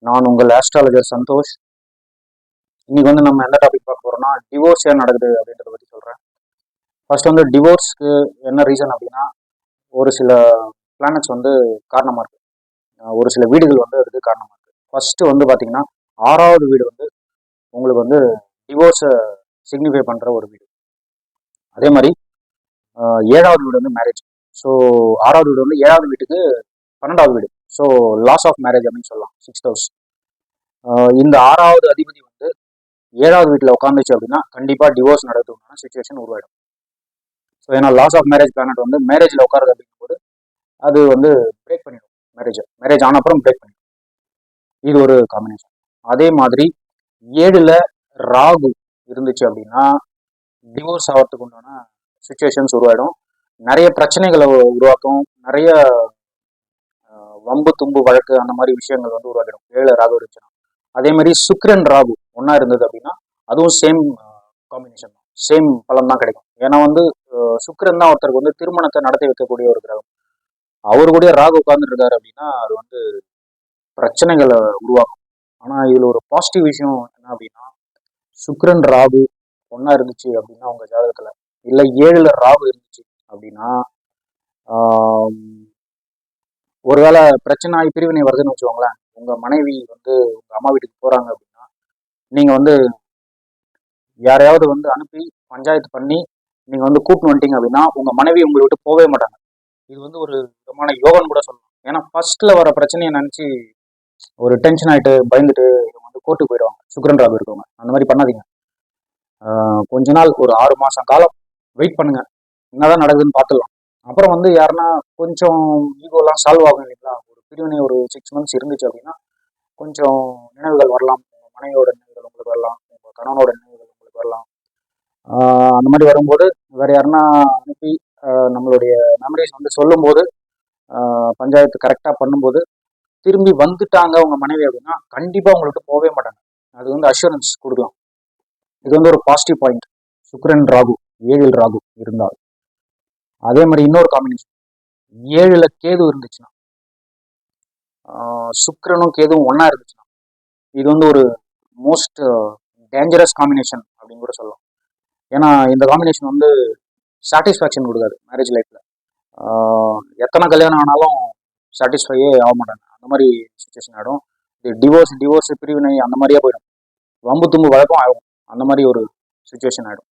நான் உங்கள் ஆஸ்ட்ராலஜர் சந்தோஷ். இன்னைக்கு வந்து நம்ம எந்த டாபிக் பார்க்க போறோம்னா, டிவோர்ஸ் ஏன் நடக்குது அப்படின்றத பத்தி சொல்றேன். ஃபர்ஸ்ட் வந்து டிவோர்ஸ்க்கு என்ன ரீசன் அப்படின்னா, ஒரு சில பிளானட்ஸ் வந்து காரணமா இருக்கு. ஒரு சில வீடுகள் வந்து அதுக்கு காரணமா இருக்கு. ஃபர்ஸ்ட் வந்து பாத்தீங்கன்னா, 6வது வீடு வந்து உங்களுக்கு வந்து டிவோர்ஸை சிக்னிஃபை பண்ற ஒரு வீடு. அதே மாதிரி 7வது வீடு வந்து மேரேஜ். ஸோ 6வது வீடு வந்து 7வது வீட்டுக்கு 12வது வீடு. ஸோ லாஸ் ஆஃப் மேரேஜ் அப்படின்னு சொல்லலாம். 6th house. இந்த 6வது அதிபதி வந்து 7வது வீட்டில் உட்காந்துச்சு அப்படின்னா கண்டிப்பாக டிவோர்ஸ் நடக்கிறதுக்கான சுச்சுவேஷன் உருவாயிடும். ஸோ ஏன்னா லாஸ் ஆஃப் மேரேஜ் பிளானட் வந்து மேரேஜில் உட்காருது அப்படிங்கும்போது அது வந்து பிரேக் பண்ணிடும். மேரேஜ் ஆன அப்புறம் பிரேக் பண்ணிடும். இது ஒரு காம்பினேஷன். அதே மாதிரி 7ல் ராகு இருந்துச்சு அப்படின்னா டிவோர்ஸ் ஆகிறதுக்கு உண்டான சுச்சுவேஷன்ஸ் உருவாயிடும். நிறைய பிரச்சனைகளை உருவாக்கும். நிறைய வம்பு தும்பு வழக்கு அந்த மாதிரி விஷயங்கள் வந்து உருவாக்கிடும் 7 ராகு இருந்துச்சுன்னா. அதே மாதிரி சுக்கிரன் ராகு ஒன்னா இருந்தது அப்படின்னா அதுவும் சேம் காம்பினேஷன் தான், சேம் பலன் தான் கிடைக்கும். ஏன்னா வந்து சுக்கிரன் தான் ஒருத்தருக்கு வந்து திருமணத்தை நடத்தி வைக்கக்கூடிய ஒரு கிரகம். அவரு கூட ராகு உட்கார்ந்துட்டு இருக்காரு அப்படின்னா அது வந்து பிரச்சனைகளை உருவாக்கும். ஆனா இதுல ஒரு பாசிட்டிவ் விஷயம் என்ன அப்படின்னா, சுக்கிரன் ராகு ஒன்னா இருந்துச்சு அப்படின்னா உங்க ஜாதகத்துல, இல்ல 7ல் ராகு இருந்துச்சு அப்படின்னா ஒருவேளை பிரச்சனை ஆகி பிரிவினை வருதுன்னு வச்சுக்கோங்களேன். உங்க மனைவி வந்து உங்க அம்மா வீட்டுக்கு போறாங்க அப்படின்னா நீங்க வந்து யாரையாவது வந்து அனுப்பி பஞ்சாயத்து பண்ணி நீங்க வந்து கூப்பிட்டு வந்துட்டீங்க அப்படின்னா உங்க மனைவி உங்களை விட்டு போகவே மாட்டாங்க. இது வந்து ஒரு விதமான யோகம்னு கூட சொல்லலாம். ஏன்னா ஃபர்ஸ்ட்ல வர பிரச்சனையை நினைச்சு ஒரு டென்ஷன் ஆயிட்டு பயந்துட்டு இவங்க வந்து கோர்ட்டுக்கு போயிடுவாங்க. சுக்கிரன் ராகு இருக்கவங்க அந்த மாதிரி பண்ணாதீங்க. கொஞ்ச நாள் ஒரு 6 மாசம் காலம் வெயிட் பண்ணுங்க, என்னதான் நடக்குதுன்னு பார்த்துடலாம். அப்புறம் வந்து யாருன்னா கொஞ்சம் ஈகோலாம் சால்வ் ஆகும் இல்லைங்களா. ஒரு பிரிவினை ஒரு 6 months இருந்துச்சு அப்படின்னா கொஞ்சம் நினைவுகள் வரலாம். உங்க மனைவியோட நினைவுகள் உங்களுக்கு வரலாம், உங்க கணவனோட நினைவுகள் உங்களுக்கு வரலாம். அந்த மாதிரி வரும்போது வேற யாருன்னா அனுப்பி நம்மளுடைய மெமரிஸ் வந்து சொல்லும்போது பஞ்சாயத்து கரெக்டாக பண்ணும்போது திரும்பி வந்துட்டாங்க உங்க மனைவி அப்படின்னா கண்டிப்பா உங்கள்கிட்ட போகவே மாட்டாங்க. அது வந்து அஷூரன்ஸ் கொடுக்கலாம். இது வந்து ஒரு பாசிட்டிவ் பாயிண்ட். சுக்கிரன் ராகு 7ல் ராகு இருந்தால். அதே மாதிரி இன்னொரு காம்பினேஷன் 7ல் கேது இருந்துச்சுன்னா, சுக்கிரனும் கேதுவும் ஒன்னா இருந்துச்சுன்னா இது வந்து ஒரு மோஸ்ட் டேஞ்சரஸ் காம்பினேஷன் அப்படின்னு கூட சொல்லலாம். ஏன்னா இந்த காம்பினேஷன் வந்து சாட்டிஸ்ஃபேக்ஷன் கொடுக்காது மேரேஜ் லைஃப்ல. எத்தனை கல்யாணம் ஆனாலும் சாட்டிஸ்ஃபையே ஆக மாட்டாங்க. அந்த மாதிரி சுச்சுவேஷன் ஆகிடும். இது டிவோர்ஸ் பிரிவினை அந்த மாதிரியே போயிடும். வம்பு தும்பு வழக்கம் ஆகும். அந்த மாதிரி ஒரு சுச்சுவேஷன் ஆகிடும்.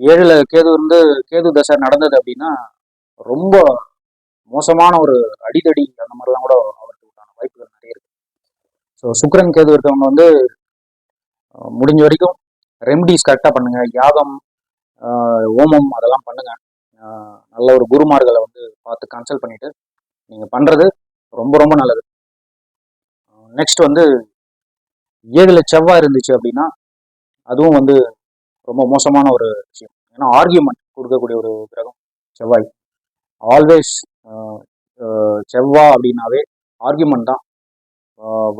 7ல் கேது இருந்து கேது தசை நடந்தது அப்படின்னா ரொம்ப மோசமான ஒரு அடிதடி அந்த மாதிரிலாம் கூட அவருக்கு வாய்ப்புகள் நிறைய இருக்கு. ஸோ சுக்கிரன் கேது இருக்கவங்க வந்து முடிஞ்ச வரைக்கும் ரெமடிஸ் கரெக்டாக பண்ணுங்க. யாகம், ஓமம் அதெல்லாம் பண்ணுங்க. நல்ல ஒரு குருமார்களை வந்து பார்த்து கன்சல்ட் பண்ணிட்டு நீங்க பண்றது ரொம்ப ரொம்ப நல்லது. நெக்ஸ்ட் வந்து 7ல் செவ்வாய் இருந்துச்சு அப்படின்னா அதுவும் வந்து ரொம்ப மோசமான ஒரு விஷயம். ஏன்னா ஆர்கியூமெண்ட் கொடுக்கக்கூடிய ஒரு கிரகம் செவ்வாய். ஆல்வேஸ் செவ்வாய் அப்படின்னாவே ஆர்கியூமெண்ட் தான்.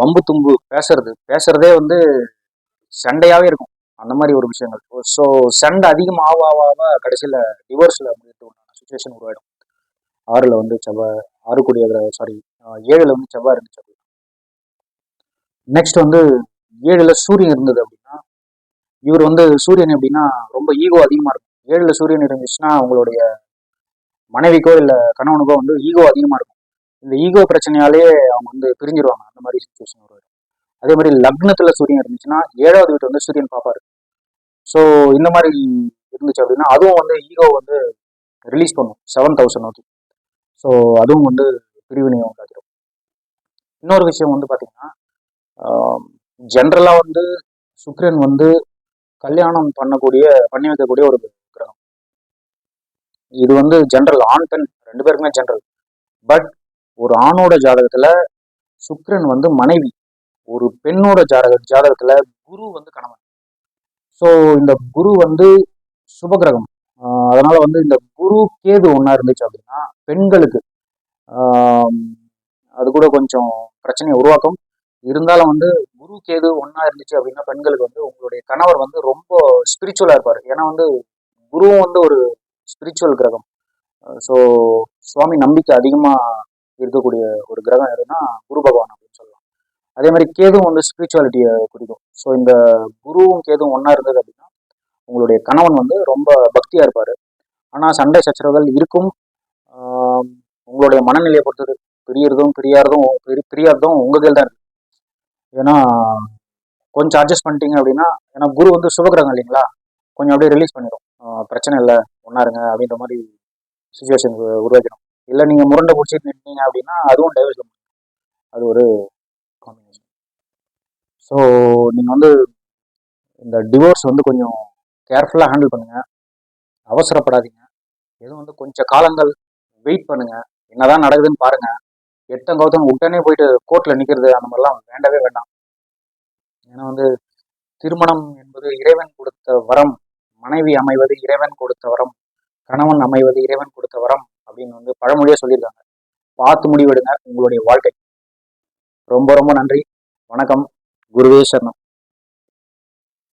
வம்பு தும்பு பேசுறதே வந்து சண்டையாவே இருக்கும். அந்த மாதிரி ஒரு விஷயங்கள். ஸோ சண்டை அதிகமாக கடைசியில் டிவோர்ஸில் முடிவு சுச்சுவேஷன் உருவாயிடும். 6ல் வந்து செவ்வாய், 7ல் வந்து செவ்வாய் இருந்துச்சு அப்படின்னா. நெக்ஸ்ட் வந்து 7ல் சூரியன் இருந்தது அப்படின்னா இவர் வந்து சூரியன் எப்படின்னா ரொம்ப ஈகோ அதிகமா இருக்கும். 7ல் சூரியன் இருந்துச்சுன்னா உங்களுடைய மனைவிக்கோ இல்லை கணவனுக்கோ வந்து ஈகோ அதிகமா இருக்கும். இந்த ஈகோ பிரச்சனையாலேயே அவங்க வந்து பிரிஞ்சிருவாங்க. அந்த மாதிரி சுச்சுவேஷன் உருவாயிடும். அதே மாதிரி லக்னத்துல சூரியன் இருந்துச்சுன்னா 7வது வீட்டு வந்து சூரியன் பார்ப்பாரு. ஸோ இந்த மாதிரி இருந்துச்சு அப்படின்னா அதுவும் வந்து ஈகோ வந்து ரிலீஸ் பண்ணும் 7th house நோக்கி. ஸோ அதுவும் வந்து பிரிவினையை உண்டாக்கிடும். இன்னொரு விஷயம் வந்து பார்த்தீங்கன்னா ஜென்ரலாக வந்து சுக்கிரன் வந்து கல்யாணம் பண்ணி வைக்கக்கூடிய ஒரு கிரகம். இது வந்து ஜென்ரல், ஆண் பெண் 2 பேருக்குமே ஜென்ரல். பட் ஒரு ஆணோட ஜாதகத்துல சுக்கிரன் வந்து மனைவி, ஒரு பெண்ணோட ஜாதகத்துல குரு வந்து கணவன். ஸோ இந்த குரு வந்து சுபகிரகம். அதனால வந்து இந்த குரு கேது ஒன்னா இருந்துச்சு அப்படின்னா பெண்களுக்கு அது கூட கொஞ்சம் பிரச்சனையை உருவாக்கும். இருந்தாலும் வந்து குரு கேது ஒன்னா இருந்துச்சு அப்படின்னா பெண்களுக்கு வந்து உங்களுடைய கணவர் வந்து ரொம்ப ஸ்பிரிச்சுவலா இருப்பாரு. ஏன்னா வந்து குருவும் வந்து ஒரு ஸ்பிரிச்சுவல் கிரகம். ஸோ சுவாமி நம்பிக்கை அதிகமா இருக்கக்கூடிய ஒரு கிரகம் எதுனா குரு பகவான் அப்படின்னு சொல்லலாம். அதே மாதிரி கேதுவும் வந்து ஸ்பிரிச்சுவாலிட்டியை குறிக்கும். ஸோ இந்த குருவும் கேதுவும் ஒன்றா இருந்தது அப்படின்னா உங்களுடைய கணவன் வந்து ரொம்ப பக்தியாக இருப்பார். ஆனால் சண்டை சச்சரவுகள் இருக்கும். ஆஹ் உங்களுடைய மனநிலையை பொறுத்தது பிரியறதும் உங்க கையில் தான் இருக்கு. ஏன்னா கொஞ்சம் அட்ஜஸ்ட் பண்ணிட்டீங்க அப்படின்னா, ஏன்னா குரு வந்து சுபகிரகம் இல்லைங்களா, கொஞ்சம் அப்படியே ரிலீஸ் பண்ணிடும். பிரச்சனை இல்லை, ஒன்றா இருங்க அப்படின்ற மாதிரி சுச்சுவேஷன் உருவாக்கிடும். இல்லை நீங்கள் முரண்டை பிடிச்சிட்டு நின்னீங்க அப்படின்னா அதுவும் டைவர்ஸ். அது ஒரு காம்பினேஷன். ஸோ நீங்கள் வந்து இந்த டிவோர்ஸ் வந்து கொஞ்சம் கேர்ஃபுல்லாக ஹேண்டில் பண்ணுங்கள், அவசரப்படாதீங்க. எதுவும் வந்து கொஞ்சம் காலங்கள் வெயிட் பண்ணுங்க, என்னதான் நடக்குதுன்னு பாருங்க. எட்டங்கௌத்தம் உடனே போயிட்டு கோர்ட்ல நிற்கிறது அந்த மாதிரிலாம் வேண்டவே வேண்டாம். ஏன்னா வந்து திருமணம் என்பது இறைவன் கொடுத்த வரம், மனைவி அமைவது இறைவன் கொடுத்த வரம், கணவன் அமைவது இறைவன் கொடுத்த வரம் அப்படின்னு வந்து பழமொழியே சொல்லியிருக்காங்க. பார்த்து முடிவெடுங்க உங்களுடைய வாழ்க்கை. ரொம்ப ரொம்ப நன்றி. வணக்கம். குருவே சரணம்.